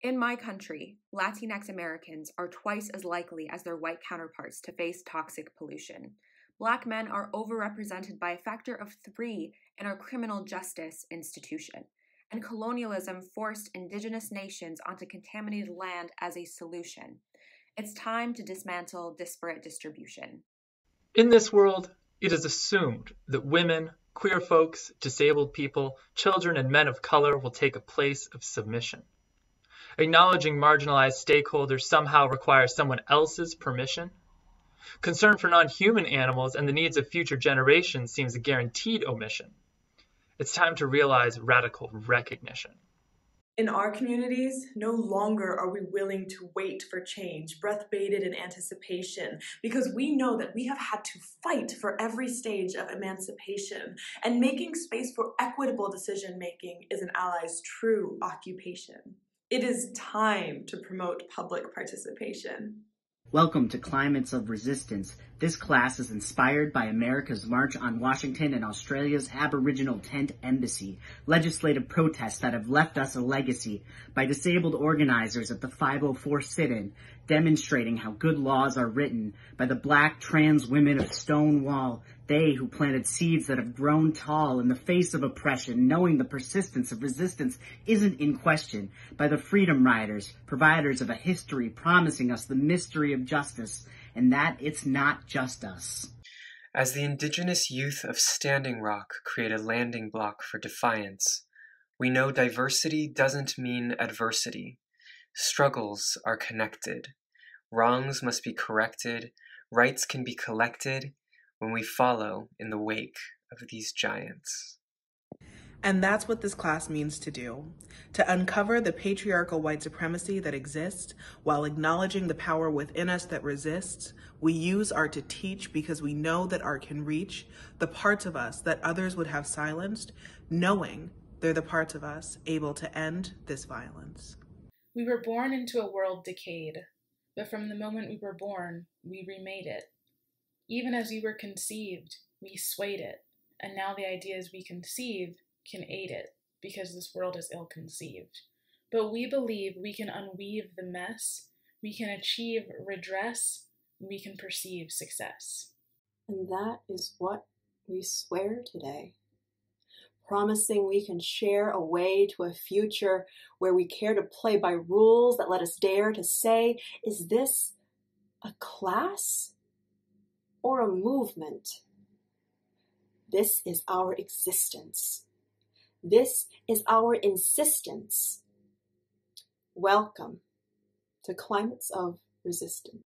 In my country, Latinx Americans are twice as likely as their white counterparts to face toxic pollution. Black men are overrepresented by a factor of 3 in our criminal justice institution, and colonialism forced Indigenous nations onto contaminated land as a solution. It's time to dismantle disparate distribution. In this world, it is assumed that women, queer folks, disabled people, children, and men of color will take a place of submission. Acknowledging marginalized stakeholders somehow requires someone else's permission. Concern for non-human animals and the needs of future generations seems a guaranteed omission. It's time to realize radical recognition. In our communities, no longer are we willing to wait for change, breath-baited in anticipation, because we know that we have had to fight for every stage of emancipation, and making space for equitable decision-making is an ally's true occupation. It is time to promote public participation. Welcome to Climates of Resistance. This class is inspired by America's March on Washington and Australia's Aboriginal Tent Embassy, legislative protests that have left us a legacy, by disabled organizers at the 504 sit-in, demonstrating how good laws are written, by the Black trans women of Stonewall, they who planted seeds that have grown tall in the face of oppression, knowing the persistence of resistance isn't in question, by the Freedom Riders, providers of a history promising us the mystery of justice, and that it's not just us. As the indigenous youth of Standing Rock create a landing block for defiance, we know diversity doesn't mean adversity. Struggles are connected. Wrongs must be corrected. Rights can be collected when we follow in the wake of these giants. And that's what this class means to do. To uncover the patriarchal white supremacy that exists while acknowledging the power within us that resists. We use art to teach because we know that art can reach the parts of us that others would have silenced, knowing they're the parts of us able to end this violence. We were born into a world decayed, but from the moment we were born, we remade it. Even as we were conceived, we swayed it, and now the ideas we conceive can aid it, because this world is ill-conceived. But we believe we can unweave the mess, we can achieve redress, we can perceive success. And that is what we swear today. Promising we can share a way to a future where we care to play by rules that let us dare to say, is this a class or a movement? This is our existence. This is our insistence. Welcome to Climates of Resistance.